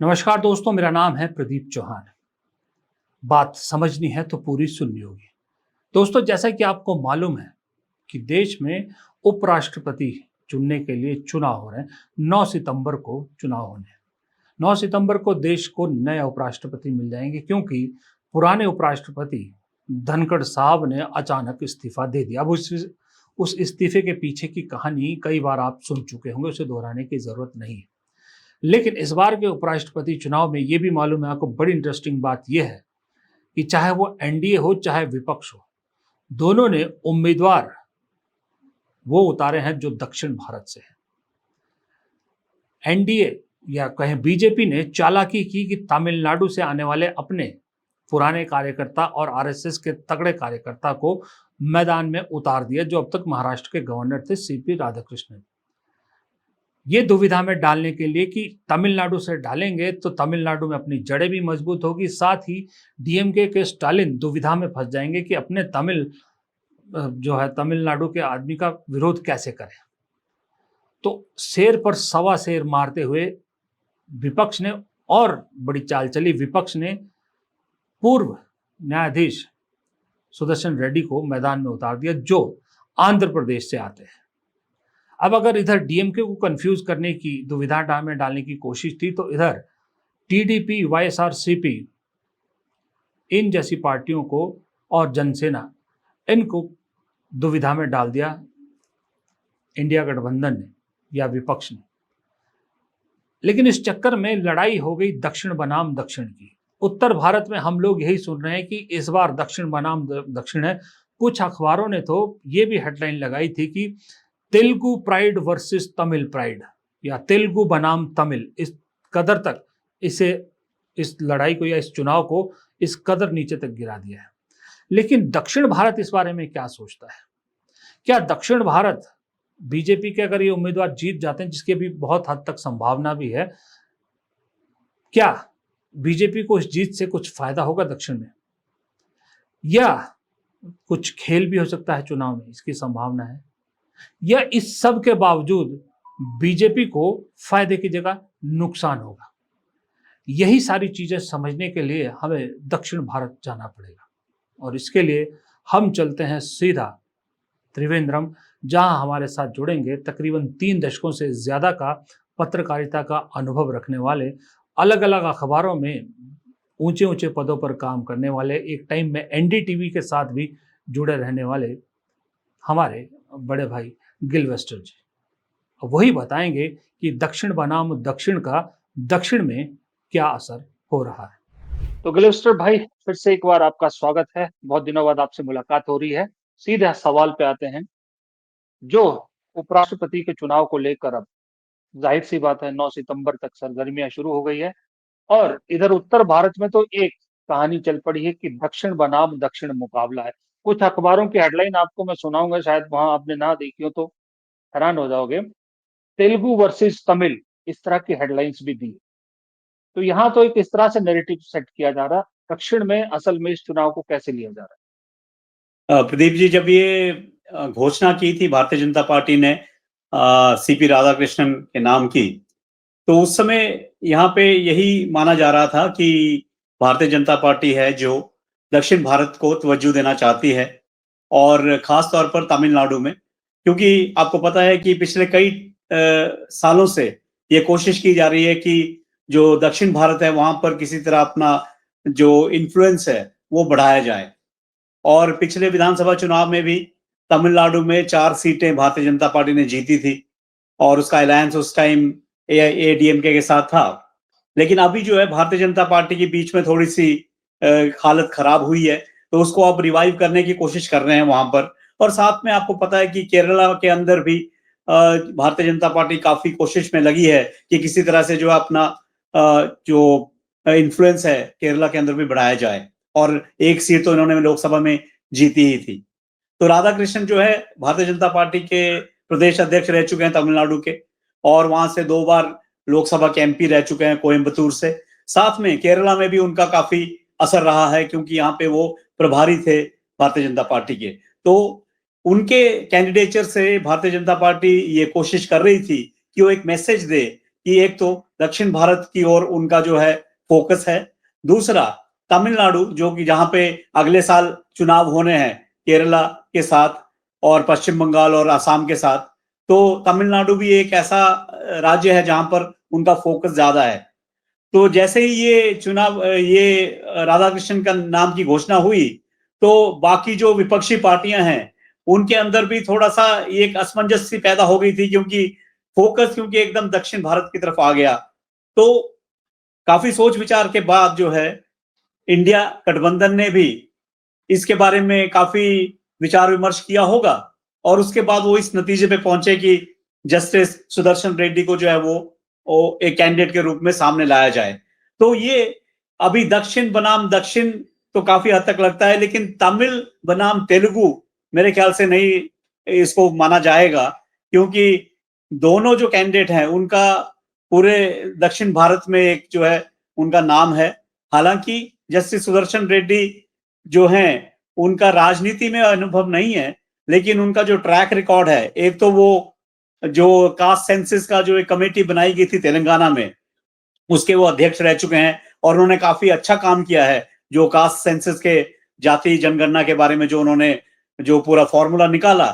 नमस्कार दोस्तों, मेरा नाम है प्रदीप चौहान। बात समझनी है तो पूरी सुननी होगी। दोस्तों, जैसा कि आपको मालूम है कि देश में उपराष्ट्रपति चुनने के लिए चुनाव हो रहे हैं। 9 सितंबर को चुनाव होने हैं। 9 सितंबर को देश को नए उपराष्ट्रपति मिल जाएंगे, क्योंकि पुराने उपराष्ट्रपति धनखड़ साहब ने अचानक इस्तीफा दे दिया। अब उस इस्तीफे के पीछे की कहानी कई बार आप सुन चुके होंगे, उसे दोहराने की जरूरत नहीं है। लेकिन इस बार के उपराष्ट्रपति चुनाव में यह भी मालूम है आपको, बड़ी इंटरेस्टिंग बात यह है कि चाहे वो एनडीए हो चाहे विपक्ष हो, दोनों ने उम्मीदवार वो उतारे हैं जो दक्षिण भारत से हैं। एनडीए या कहें बीजेपी ने चालाकी की कि तमिलनाडु से आने वाले अपने पुराने कार्यकर्ता और आरएसएस के तगड़े कार्यकर्ता को मैदान में उतार दिया, जो अब तक महाराष्ट्र के गवर्नर थे सीपी राधाकृष्णन। ये दुविधा में डालने के लिए कि तमिलनाडु से डालेंगे तो तमिलनाडु में अपनी जड़ें भी मजबूत होगी, साथ ही डीएमके के स्टालिन दुविधा में फंस जाएंगे कि अपने तमिलनाडु के आदमी का विरोध कैसे करें। तो शेर पर सवा शेर मारते हुए विपक्ष ने और बड़ी चाल चली। विपक्ष ने पूर्व न्यायाधीश सुदर्शन रेड्डी को मैदान में उतार दिया, जो आंध्र प्रदेश से आते हैं। अब अगर इधर डीएमके को कंफ्यूज करने की दुविधा में डालने की कोशिश थी, तो इधर टीडीपी, वाईएसआरसीपी, इन जैसी पार्टियों को और जनसेना, इनको दुविधा में डाल दिया इंडिया गठबंधन ने या विपक्ष ने। लेकिन इस चक्कर में लड़ाई हो गई दक्षिण बनाम दक्षिण की। उत्तर भारत में हम लोग यही सुन रहे हैं कि इस बार दक्षिण बनाम दक्षिण है। कुछ अखबारों ने तो ये भी हेडलाइन लगाई थी कि Telugu pride versus Tamil pride, या तेलुगु बनाम तमिल। इस कदर तक इस लड़ाई को या इस चुनाव को इस कदर नीचे तक गिरा दिया है। लेकिन दक्षिण भारत इस बारे में क्या सोचता है? क्या दक्षिण भारत बीजेपी के अगर ये उम्मीदवार जीत जाते हैं, जिसकी भी बहुत हद तक संभावना भी है, क्या बीजेपी को इस जीत से कुछ फायदा होगा दक्षिण में, या कुछ खेल भी हो सकता है चुनाव में, इसकी संभावना है, या इस सब के बावजूद बीजेपी को फायदे की जगह नुकसान होगा? यही सारी चीजें समझने के लिए हमें दक्षिण भारत जाना पड़ेगा, और इसके लिए हम चलते हैं सीधा त्रिवेंद्रम, जहां हमारे साथ जुड़ेंगे तकरीबन 3 दशकों से ज्यादा का पत्रकारिता का अनुभव रखने वाले, अलग अलग अखबारों में ऊंचे ऊंचे पदों पर काम करने वाले, एक टाइम में एनडीटीवी के साथ भी जुड़े रहने वाले हमारे बड़े भाई गिलवेस्टर जी। वही बताएंगे कि दक्षिण बनाम दक्षिण का दक्षिण में क्या असर हो रहा है। तो गिलवेस्टर भाई, फिर से एक बार आपका स्वागत है। बहुत दिनों बाद आपसे मुलाकात हो रही है। सीधे सवाल पे आते हैं। जो उपराष्ट्रपति के चुनाव को लेकर अब जाहिर सी बात है 9 सितंबर तक सरगर्मियां शुरू हो गई है, और इधर उत्तर भारत में तो एक कहानी चल पड़ी है कि दक्षिण बनाम दक्षिण मुकाबला है। कुछ अखबारों की हेडलाइन आपको मैं सुनाऊंगा, शायद वहां आपने ना देखी हो तो हैरान हो जाओगे। तेलुगु वर्सेस तमिल, इस तरह की हेडलाइंस भी दी। तो यहाँ तो एक इस तरह से नैरेटिव सेट किया जा रहा है। दक्षिण में असल में इस चुनाव को कैसे लिया जा रहा है? प्रदीप जी, जब ये घोषणा की थी भारतीय जनता पार्टी ने सीपी राधाकृष्णन के नाम की, तो उस समय यहाँ पे यही माना जा रहा था कि भारतीय जनता पार्टी है जो दक्षिण भारत को तवज्जो देना चाहती है, और खास तौर पर तमिलनाडु में, क्योंकि आपको पता है कि पिछले कई सालों से ये कोशिश की जा रही है कि जो दक्षिण भारत है वहां पर किसी तरह अपना जो इन्फ्लुएंस है वो बढ़ाया जाए। और पिछले विधानसभा चुनाव में भी तमिलनाडु में 4 सीटें भारतीय जनता पार्टी ने जीती थी, और उसका अलायंस उस टाइम एडीएमके के साथ था। लेकिन अभी जो है भारतीय जनता पार्टी के बीच में थोड़ी सी हालत खराब हुई है, तो उसको अब रिवाइव करने की कोशिश कर रहे हैं वहां पर। और साथ में आपको पता है कि केरला के अंदर भी भारतीय जनता पार्टी काफी कोशिश में लगी है कि किसी तरह से जो अपना जो इन्फ्लुएंस है केरला के अंदर भी बढ़ाया जाए, और एक सीट तो इन्होंने लोकसभा में जीती ही थी। तो राधाकृष्णन जो है भारतीय जनता पार्टी के प्रदेश अध्यक्ष रह चुके हैं तमिलनाडु के, और वहां से 2 बार लोकसभा के एमपी रह चुके हैं कोयम्बतूर से। साथ में केरला में भी उनका काफी असर रहा है, क्योंकि यहाँ पे वो प्रभारी थे भारतीय जनता पार्टी के। तो उनके कैंडिडेचर से भारतीय जनता पार्टी ये कोशिश कर रही थी कि वो एक मैसेज दे कि एक तो दक्षिण भारत की ओर उनका जो है फोकस है। दूसरा, तमिलनाडु, जो कि जहां पे अगले साल चुनाव होने हैं केरला के साथ और पश्चिम बंगाल और असम के साथ, तो तमिलनाडु भी एक ऐसा राज्य है जहां पर उनका फोकस ज्यादा है। तो जैसे ही ये चुनाव राधाकृष्णन का नाम की घोषणा हुई, तो बाकी जो विपक्षी पार्टियां हैं उनके अंदर भी थोड़ा सा एक असमंजस सी पैदा हो गई थी, क्योंकि फोकस एकदम दक्षिण भारत की तरफ आ गया। तो काफी सोच विचार के बाद जो है इंडिया गठबंधन ने भी इसके बारे में काफी विचार विमर्श किया होगा और उसके बाद वो इस नतीजे पे पहुंचे कि जस्टिस सुदर्शन रेड्डी को जो है वो एक कैंडिडेट के रूप में सामने लाया जाए। तो ये अभी दक्षिण बनाम दक्षिण तो काफी हद तक लगता है, लेकिन तमिल बनाम तेलुगु मेरे ख्याल से नहीं इसको माना जाएगा, क्योंकि दोनों जो कैंडिडेट हैं उनका पूरे दक्षिण भारत में एक जो है उनका नाम है। हालांकि जस्टिस सुदर्शन रेड्डी जो हैं उनका राजनीति में अनुभव नहीं है, लेकिन उनका जो ट्रैक रिकॉर्ड है, एक तो वो जो कास्ट सेंसस का जो एक कमेटी बनाई गई थी तेलंगाना में, उसके वो अध्यक्ष रह चुके हैं और उन्होंने काफी अच्छा काम किया है। जो कास्ट सेंसस के जाति जनगणना के बारे में जो उन्होंने जो पूरा फॉर्मूला निकाला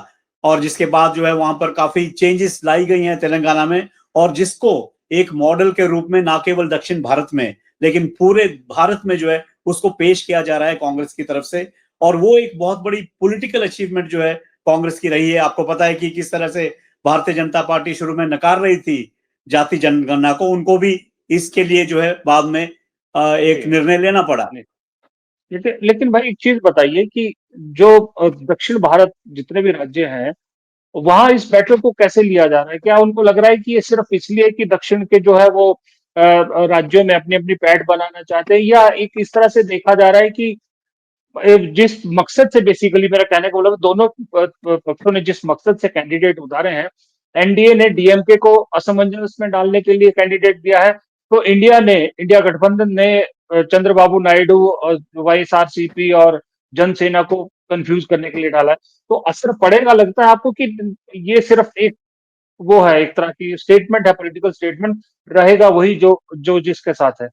और जिसके बाद जो है वहां पर काफी चेंजेस लाई गई हैं तेलंगाना में, और जिसको एक मॉडल के रूप में ना केवल दक्षिण भारत में लेकिन पूरे भारत में जो है उसको पेश किया जा रहा है कांग्रेस की तरफ से। और वो एक बहुत बड़ी पॉलिटिकल अचीवमेंट जो है कांग्रेस की रही है। आपको पता है कि किस तरह से भारतीय जनता पार्टी शुरू में नकार रही थी जाति जनगणना को, उनको भी इसके लिए जो है बाद में एक निर्णय लेना पड़ा। लेकिन भाई एक चीज बताइए कि जो दक्षिण भारत जितने भी राज्य हैं वहां इस बैटल को कैसे लिया जा रहा है? क्या उनको लग रहा है कि ये सिर्फ इसलिए कि दक्षिण के जो है वो राज्यों में अपनी अपनी पैठ बनाना चाहते हैं, या एक इस तरह से देखा जा रहा है कि जिस मकसद से, बेसिकली मेरा कहने का मतलब दोनों पक्षों ने जिस मकसद से कैंडिडेट उतारे हैं, एनडीए ने डीएमके को असमंजस में डालने के लिए कैंडिडेट दिया है, तो इंडिया गठबंधन ने चंद्रबाबू नायडू और वाईएसआरसीपी और जनसेना को कंफ्यूज करने के लिए डाला है। तो असर पड़ेगा लगता है आपको कि ये सिर्फ एक वो है, एक तरह की स्टेटमेंट है, पॉलिटिकल स्टेटमेंट रहेगा वही जो जो जिसके साथ है?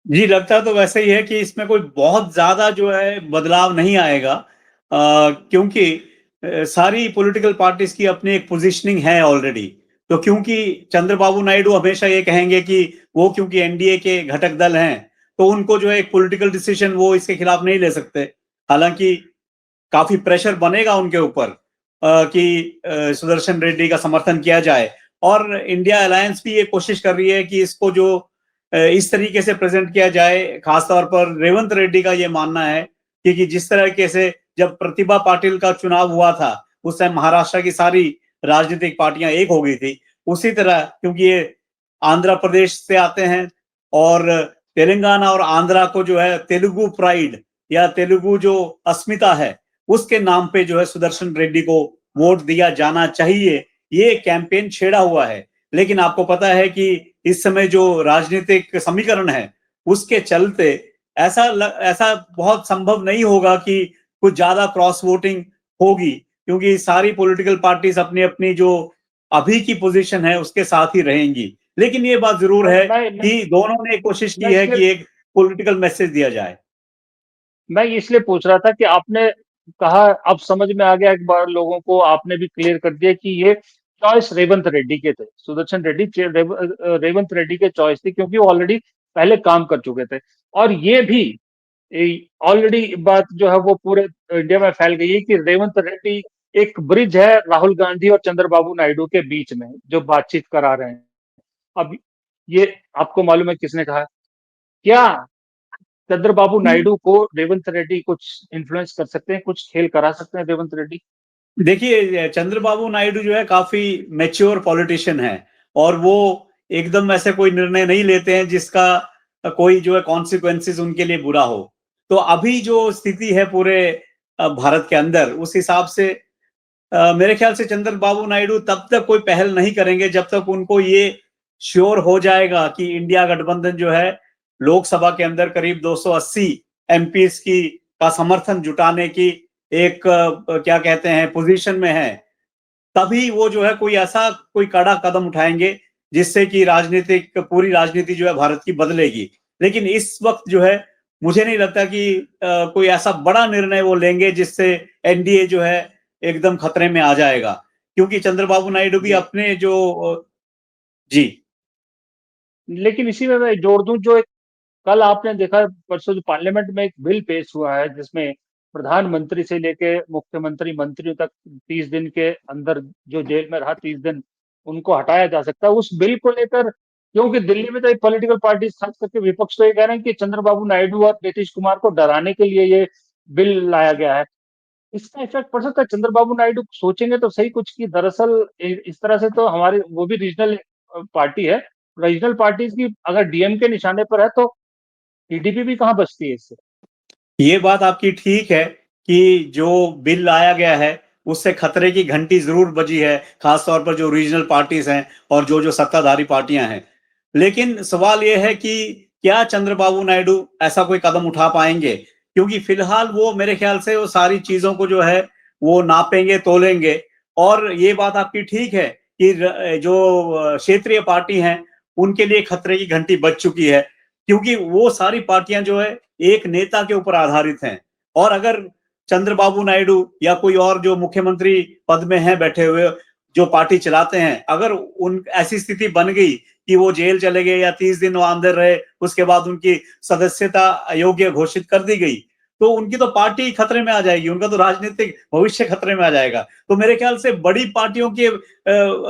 जी, लगता तो वैसे ही है कि इसमें कोई बहुत ज्यादा जो है बदलाव नहीं आएगा, क्योंकि सारी पॉलिटिकल पार्टीज की अपनी एक पोजीशनिंग है ऑलरेडी। तो क्योंकि चंद्रबाबू नायडू हमेशा ये कहेंगे कि वो क्योंकि एनडीए के घटक दल हैं, तो उनको जो है एक पॉलिटिकल डिसीजन वो इसके खिलाफ नहीं ले सकते। हालांकि काफी प्रेशर बनेगा उनके ऊपर कि सुदर्शन रेड्डी का समर्थन किया जाए, और इंडिया अलायंस भी ये कोशिश कर रही है कि इसको जो इस तरीके से प्रेजेंट किया जाए। खासतौर पर रेवंत रेड्डी का ये मानना है कि जिस तरीके से जब प्रतिभा पाटिल का चुनाव हुआ था उस टाइम महाराष्ट्र की सारी राजनीतिक पार्टियां एक हो गई थी, उसी तरह क्योंकि ये आंध्र प्रदेश से आते हैं और तेलंगाना और आंध्रा को जो है तेलुगु प्राइड या तेलुगु जो अस्मिता है उसके नाम पे जो है सुदर्शन रेड्डी को वोट दिया जाना चाहिए, ये कैंपेन छेड़ा हुआ है। लेकिन आपको पता है कि इस समय जो राजनीतिक समीकरण है उसके चलते ऐसा बहुत संभव नहीं होगा कि कुछ ज्यादा क्रॉस वोटिंग होगी, क्योंकि सारी पॉलिटिकल पार्टीज अपनी अपनी जो अभी की पोजीशन है उसके साथ ही रहेंगी। लेकिन ये बात जरूर है कि दोनों ने कोशिश की है कि एक पॉलिटिकल मैसेज दिया जाए। मैं इसलिए पूछ रहा था कि आपने कहा, अब समझ में आ गया एक बार लोगों को, आपने भी क्लियर कर दिया कि ये चॉइस रेवंत रेड्डी के थे, सुदर्शन रेड्डी रेवंत रेड्डी के चॉइस थी, क्योंकि वो ऑलरेडी पहले काम कर चुके थे। और ये भी ऑलरेडी बात जो है वो पूरे इंडिया में फैल गई है कि रेवंत रेड्डी एक ब्रिज है राहुल गांधी और चंद्रबाबू नायडू के बीच में, जो बातचीत करा रहे हैं। अब ये आपको मालूम है किसने कहा? क्या चंद्रबाबू नायडू को रेवंत रेड्डी कुछ इन्फ्लुएंस कर सकते हैं, कुछ खेल करा सकते हैं रेवंत रेड्डी? देखिए, चंद्रबाबू नायडू जो है काफी मैच्योर पॉलिटिशियन है और वो एकदम ऐसे कोई निर्णय नहीं लेते हैं जिसका कोई जो है कॉन्सिक्वेंसेस उनके लिए बुरा हो। तो अभी जो स्थिति है पूरे भारत के अंदर, उस हिसाब से मेरे ख्याल से चंद्रबाबू नायडू तब तक कोई पहल नहीं करेंगे जब तक उनको ये श्योर हो जाएगा कि इंडिया गठबंधन जो है लोकसभा के अंदर करीब 280 एमपीस की का समर्थन जुटाने की एक क्या कहते हैं पोजीशन में है। तभी वो जो है कोई ऐसा कोई कड़ा कदम उठाएंगे जिससे कि पूरी राजनीति जो है भारत की बदलेगी। लेकिन इस वक्त जो है मुझे नहीं लगता कि कोई ऐसा बड़ा निर्णय वो लेंगे जिससे एनडीए जो है एकदम खतरे में आ जाएगा, क्योंकि चंद्रबाबू नायडू भी जी। अपने जो जी लेकिन इसी में मैं जोड़ दूं, जो एक कल आपने देखा परसों जो पार्लियामेंट में एक बिल पेश हुआ है जिसमें प्रधानमंत्री से लेके मुख्यमंत्री मंत्रियों तक 30 दिन के अंदर जो जेल में रहा 30 दिन उनको हटाया जा सकता है। उस बिल को लेकर, क्योंकि दिल्ली में तो एक पॉलिटिकल पार्टी खास करके विपक्ष तो ये कह रहे हैं कि चंद्रबाबू नायडू और नीतीश कुमार को डराने के लिए ये बिल लाया गया है। इसका इफेक्ट पड़ सकता है? चंद्रबाबू नायडू सोचेंगे तो सही कुछ की दरअसल इस तरह से तो हमारे वो भी रीजनल पार्टी है। रीजनल पार्टीज की अगर डीएम के निशाने पर है तो टीडीपी भी कहाँ बचती है इससे? ये बात आपकी ठीक है कि जो बिल लाया गया है उससे खतरे की घंटी जरूर बजी है, खासतौर पर जो रीजनल पार्टीज हैं और जो जो सत्ताधारी पार्टियां हैं। लेकिन सवाल ये है कि क्या चंद्रबाबू नायडू ऐसा कोई कदम उठा पाएंगे, क्योंकि फिलहाल वो मेरे ख्याल से वो सारी चीजों को जो है वो नापेंगे तोलेंगे। और ये बात आपकी ठीक है कि जो क्षेत्रीय पार्टी हैं उनके लिए खतरे की घंटी बज चुकी है, क्योंकि वो सारी पार्टियां जो है एक नेता के ऊपर आधारित हैं। और अगर चंद्रबाबू नायडू या कोई और जो मुख्यमंत्री पद में हैं बैठे हुए जो पार्टी चलाते हैं, अगर उन ऐसी स्थिति बन गई कि वो जेल चले गए या 30 दिन वो अंदर रहे, उसके बाद उनकी सदस्यता अयोग्य घोषित कर दी गई, तो उनकी तो पार्टी खतरे में आ जाएगी, उनका तो राजनीतिक भविष्य खतरे में आ जाएगा। तो मेरे ख्याल से बड़ी पार्टियों के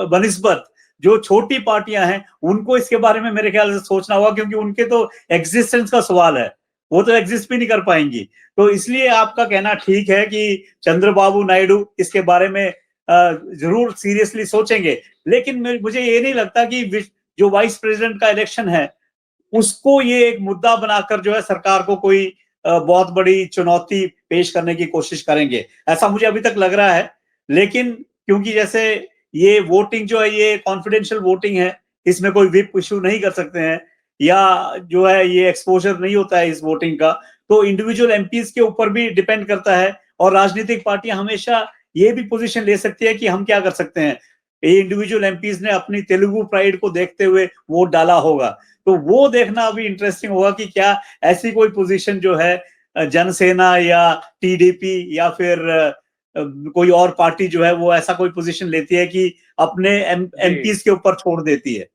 बनिस्बत जो छोटी पार्टियां हैं उनको इसके बारे में मेरे ख्याल से सोचना होगा, क्योंकि उनके तो एग्जिस्टेंस का सवाल है, वो तो एग्जिस्ट भी नहीं कर पाएंगी। तो इसलिए आपका कहना ठीक है कि चंद्रबाबू नायडू इसके बारे में जरूर सीरियसली सोचेंगे। लेकिन मुझे ये नहीं लगता कि जो वाइस प्रेसिडेंट का इलेक्शन है उसको ये एक मुद्दा बनाकर जो है सरकार को कोई बहुत बड़ी चुनौती पेश करने की कोशिश करेंगे, ऐसा मुझे अभी तक लग रहा है। लेकिन क्योंकि जैसे ये वोटिंग जो है ये कॉन्फिडेंशियल वोटिंग है, इसमें कोई व्हिप इशू नहीं कर सकते हैं, या जो है ये एक्सपोजर नहीं होता है इस वोटिंग का, तो इंडिविजुअल एमपीज के ऊपर भी डिपेंड करता है। और राजनीतिक पार्टियां हमेशा ये भी पोजीशन ले सकती है कि हम क्या कर सकते हैं, ये इंडिविजुअल एमपीज ने अपनी तेलुगु प्राइड को देखते हुए वोट डाला होगा, तो वो देखना अभी इंटरेस्टिंग होगा कि क्या ऐसी कोई पोजीशन जो है जनसेना या टीडीपी या फिर कोई और पार्टी जो है वो ऐसा कोई पोजीशन लेती है कि अपने एमपीज के ऊपर छोड़ देती है।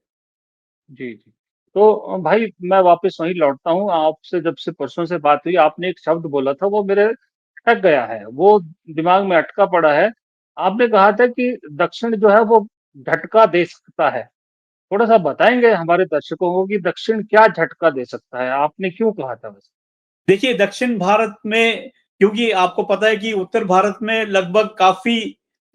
जी, जी। तो भाई मैं वापस वहीं लौटता हूँ। आपसे जब से परसों से बात हुई, आपने एक शब्द बोला था वो मेरे अटक गया है, वो दिमाग में अटका पड़ा है। आपने कहा था कि दक्षिण जो है वो झटका दे सकता है। थोड़ा-सा बताएँगे हमारे दर्शकों को कि दक्षिण क्या झटका दे सकता है? आपने क्यों कहा था वैसे? देखिए दक्षिण भारत में, क्योंकि आपको पता है कि उत्तर भारत में लगभग काफी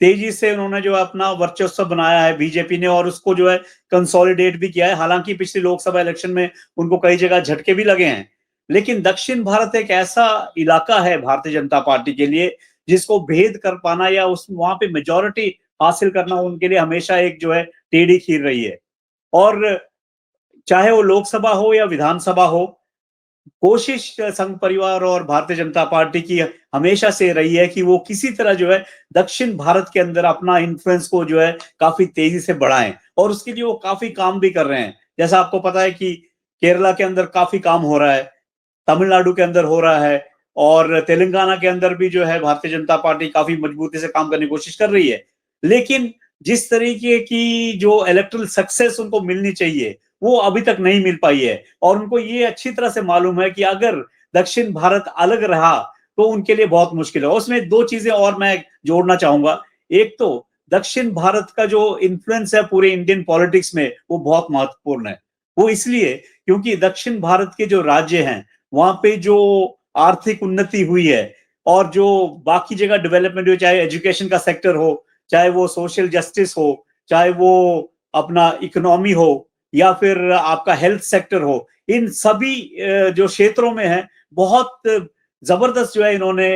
तेजी से उन्होंने जो अपना वर्चस्व बनाया है बीजेपी ने, और उसको जो है कंसोलिडेट भी किया है। हालांकि पिछले लोकसभा इलेक्शन में उनको कई जगह झटके भी लगे हैं, लेकिन दक्षिण भारत एक ऐसा इलाका है भारतीय जनता पार्टी के लिए जिसको भेद कर पाना या उस वहां पे मेजोरिटी हासिल करना उनके लिए हमेशा एक जो है टेढ़ी खीर रही है। और चाहे वो लोकसभा हो या विधानसभा हो, कोशिश संघ परिवार और भारतीय जनता पार्टी की हमेशा से रही है कि वो किसी तरह जो है दक्षिण भारत के अंदर अपना इन्फ्लुएंस को जो है काफी तेजी से बढ़ाएं, और उसके लिए वो काफी काम भी कर रहे हैं। जैसा आपको पता है कि केरला के अंदर काफी काम हो रहा है, तमिलनाडु के अंदर हो रहा है, और तेलंगाना के अंदर भी जो है भारतीय जनता पार्टी काफी मजबूती से काम करने की कोशिश कर रही है। लेकिन जिस तरीके की जो इलेक्टोरल सक्सेस उनको मिलनी चाहिए वो अभी तक नहीं मिल पाई है, और उनको ये अच्छी तरह से मालूम है कि अगर दक्षिण भारत अलग रहा तो उनके लिए बहुत मुश्किल है। उसमें दो चीजें और मैं जोड़ना चाहूंगा। एक तो दक्षिण भारत का जो इन्फ्लुएंस है पूरे इंडियन पॉलिटिक्स में वो बहुत महत्वपूर्ण है। वो इसलिए क्योंकि दक्षिण भारत के जो राज्य हैं वहां पे जो आर्थिक उन्नति हुई है और जो बाकी जगह डेवलपमेंट हुई, चाहे एजुकेशन का सेक्टर हो, चाहे वो सोशल जस्टिस हो, चाहे वो अपना इकोनॉमी हो, या फिर आपका हेल्थ सेक्टर हो, इन सभी जो क्षेत्रों में है बहुत जबरदस्त जो है इन्होंने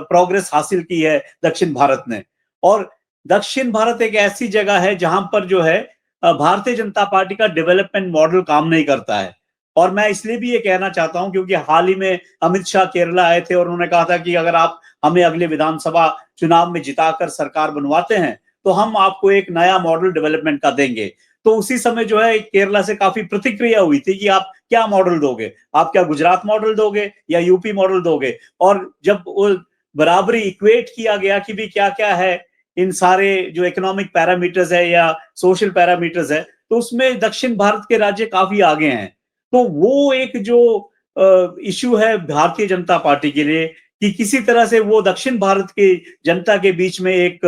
प्रोग्रेस हासिल की है दक्षिण भारत ने। और दक्षिण भारत एक ऐसी जगह है जहां पर जो है भारतीय जनता पार्टी का डेवलपमेंट मॉडल काम नहीं करता है। और मैं इसलिए भी ये कहना चाहता हूं क्योंकि हाल ही में अमित शाह केरला आए थे और उन्होंने कहा था कि अगर आप हमें अगले विधानसभा चुनाव में जिताकर सरकार बनवाते हैं तो हम आपको एक नया मॉडल डेवलपमेंट का देंगे। तो उसी समय जो है केरला से काफी प्रतिक्रिया हुई थी कि आप क्या मॉडल दोगे, आप क्या गुजरात मॉडल दोगे या यूपी मॉडल दोगे। और जब वो बराबरी इक्वेट किया गया कि भी क्या क्या है इन सारे जो इकोनॉमिक पैरामीटर्स है या सोशल पैरामीटर्स है, तो उसमें दक्षिण भारत के राज्य काफी आगे हैं। तो वो एक जो इश्यू है भारतीय जनता पार्टी के लिए कि किसी तरह से वो दक्षिण भारत की जनता के बीच में एक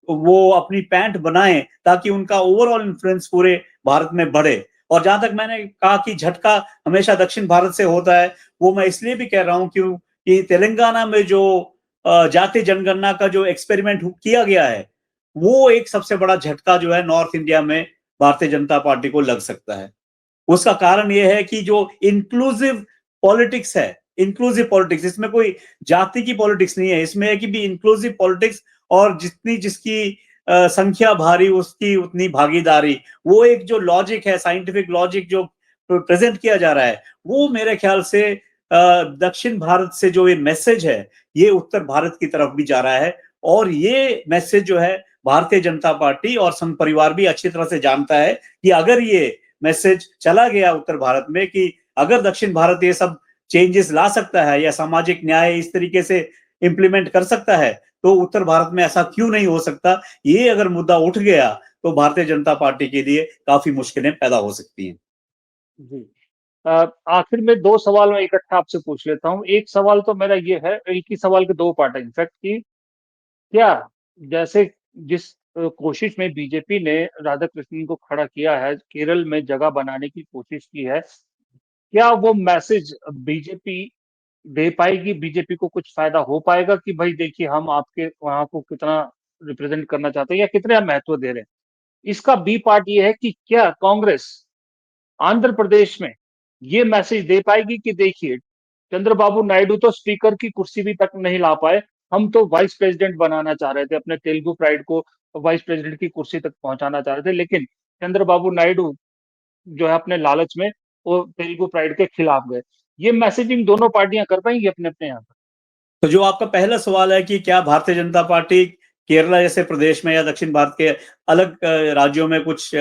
वो अपनी पैंट बनाए ताकि उनका ओवरऑल इन्फ्लुएंस पूरे भारत में बढ़े। और जहां तक मैंने कहा कि झटका हमेशा दक्षिण भारत से होता है, वो मैं इसलिए भी कह रहा हूं क्योंकि तेलंगाना में जो जातीय जनगणना का जो एक्सपेरिमेंट किया गया है, वो एक सबसे बड़ा झटका जो है नॉर्थ इंडिया में भारतीय जनता पार्टी को लग सकता है। उसका कारण यह है कि जो इंक्लूसिव पॉलिटिक्स है, इंक्लूसिव पॉलिटिक्स, इसमें कोई जाति की पॉलिटिक्स नहीं है, इसमें है कि भी इंक्लूसिव पॉलिटिक्स और जितनी जिसकी संख्या भारी उसकी उतनी भागीदारी, वो एक जो लॉजिक है, साइंटिफिक लॉजिक जो प्रेजेंट किया जा रहा है, वो मेरे ख्याल से दक्षिण भारत से जो ये मैसेज है, ये उत्तर भारत की तरफ भी जा रहा है। और ये मैसेज जो है भारतीय जनता पार्टी और संघ परिवार भी अच्छी तरह से जानता है कि अगर ये मैसेज चला गया उत्तर भारत में कि अगर दक्षिण भारत ये सब चेंजेस ला सकता है या सामाजिक न्याय इस तरीके से इंप्लीमेंट कर सकता है, तो उत्तर भारत में ऐसा क्यों नहीं हो सकता। ये अगर मुद्दा उठ गया तो भारतीय जनता पार्टी के लिए काफी मुश्किलें पैदा हो सकती हैं। जी। आखिर में 2 सवाल मैं इकट्ठा आपसे पूछ लेता हूँ। एक सवाल तो मेरा ये है, एक ही सवाल के 2 पार्ट हैं इनफैक्ट, कि क्या जैसे जिस कोशिश में बीजेपी ने राधाकृष्णन को खड़ा किया है, केरल में जगह बनाने की कोशिश की है, क्या वो मैसेज बीजेपी दे पाएगी? बीजेपी को कुछ फ़ायदा हो पाएगा कि भई देखिए हम आपके वहाँ को कितना रिप्रेज़ेंट करना चाहते हैं या कितना हम महत्व दे रहे हैं? इसका बी पार्ट ये है कि क्या कांग्रेस आंध्र प्रदेश में ये मैसेज दे पाएगी कि देखिए चंद्रबाबू नायडू तो स्पीकर की कुर्सी भी तक नहीं ला पाए, हम तो वाइस प्रेसिडेंट बनाना चाह रहे थे, अपने तेलुगु प्राइड को वाइस प्रेसिडेंट की कुर्सी तक पहुंचाना चाह रहे थे, लेकिन चंद्रबाबू नायडू जो है अपने लालच में वो तेलुगु प्राइड के खिलाफ गए। ये मैसेजिंग दोनों पार्टियां कर पाएंगी अपने अपने यहाँ पर? तो जो आपका पहला सवाल है कि क्या भारतीय जनता पार्टी केरला जैसे प्रदेश में या दक्षिण भारत के अलग राज्यों में कुछ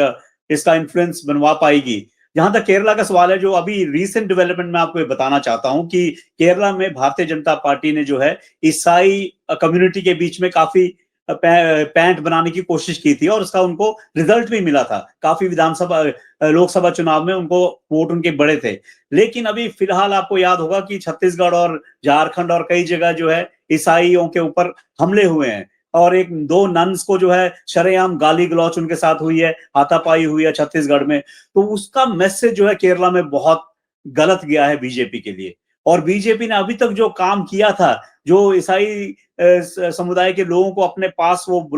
इसका इन्फ्लुएंस बनवा पाएगी। जहां तक केरला का सवाल है, जो अभी रीसेंट डेवलपमेंट में आपको ये बताना चाहता हूं कि केरला में भारतीय जनता पार्टी ने जो है ईसाई कम्युनिटी के बीच में काफी पैंट बनाने की कोशिश की थी और उसका उनको रिजल्ट भी मिला था। काफी विधानसभा लोकसभा चुनाव में उनको वोट उनके बड़े थे। लेकिन अभी फिलहाल आपको याद होगा कि छत्तीसगढ़ और झारखंड और कई जगह जो है ईसाइयों के ऊपर हमले हुए हैं और एक दो नन्स को जो है शरेआम गाली गलौच उनके साथ हुई है, हाथापाई हुई है छत्तीसगढ़ में। तो उसका मैसेज जो है केरला में बहुत गलत गया है बीजेपी के लिए। और बीजेपी ने अभी तक जो काम किया था, जो ईसाई समुदाय के लोगों को अपने पास वो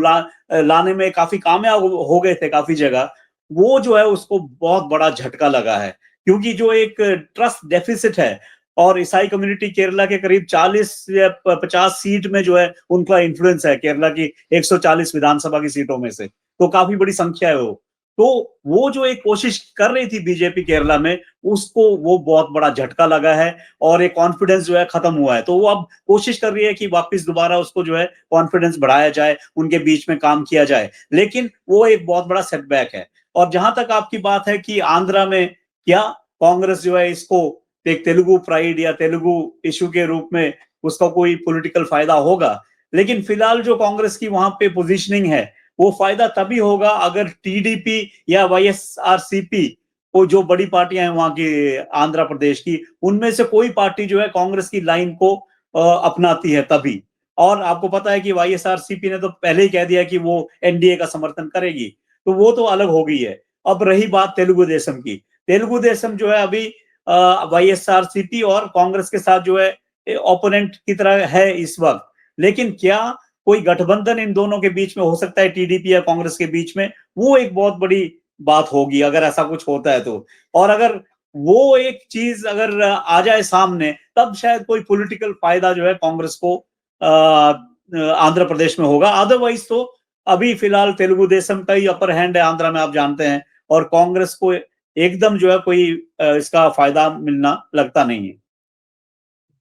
लाने में काफी कामयाब हो गए थे काफी जगह, वो जो है उसको बहुत बड़ा झटका लगा है। क्योंकि जो एक ट्रस्ट डेफिसिट है और ईसाई कम्युनिटी केरला के करीब 40 या 50 सीट में जो है उनका इन्फ्लुएंस है, केरला की 140 विधानसभा की सीटों में से, तो काफी बड़ी संख्या है वो। तो वो जो एक कोशिश कर रही थी बीजेपी केरला में, उसको वो बहुत बड़ा झटका लगा है और एक कॉन्फिडेंस जो है खत्म हुआ है। तो वो अब कोशिश कर रही है कि वापस दोबारा उसको जो है कॉन्फिडेंस बढ़ाया जाए, उनके बीच में काम किया जाए, लेकिन वो एक बहुत बड़ा सेटबैक है। और जहां तक आपकी बात है कि आंध्रा में क्या कांग्रेस जो है इसको एक तेलुगु प्राइड या तेलुगु इशू के रूप में उसका कोई पॉलिटिकल फायदा होगा, लेकिन फिलहाल जो कांग्रेस की वहां पे पोजीशनिंग है, वो फायदा तभी होगा अगर टीडीपी या वाईएसआरसीपी को, जो बड़ी पार्टियां हैं वहां की आंध्र प्रदेश की, उनमें से कोई पार्टी जो है कांग्रेस की लाइन को अपनाती है तभी। और आपको पता है कि वाईएसआरसीपी ने तो पहले ही कह दिया कि वो एनडीए का समर्थन करेगी, तो वो तो अलग हो गई है। अब रही बात तेलुगु देशम की, तेलुगु देशम जो है अभी वाईएसआरसीपी और कांग्रेस के साथ जो है ओपोनेंट की तरह है इस वक्त, लेकिन क्या कोई गठबंधन इन दोनों के बीच में हो सकता है, टीडीपी या कांग्रेस के बीच में, वो एक बहुत बड़ी बात होगी अगर ऐसा कुछ होता है तो। और अगर वो एक चीज अगर आ जाए सामने, तब शायद कोई पॉलिटिकल फायदा जो है कांग्रेस को आंध्र प्रदेश में होगा। अदरवाइज तो अभी फिलहाल तेलुगु देशम का ही अपर हैंड है आंध्र में, आप जानते हैं, और कांग्रेस को एकदम जो है कोई इसका फायदा मिलना लगता नहीं है।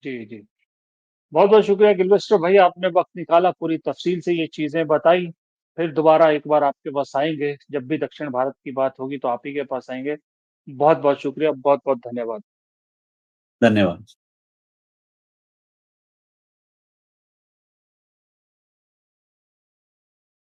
जी, जी। बहुत-बहुत शुक्रिया गिलवेस्टर भाई, आपने वक़्त निकाला, पूरी तफ़सील से ये चीज़ें बताई। फिर दोबारा एक बार आपके पास आएंगे, जब भी दक्षिण भारत की बात होगी तो आप ही के पास आएंगे। बहुत बहुत शुक्रिया, बहुत बहुत धन्यवाद। धन्यवाद।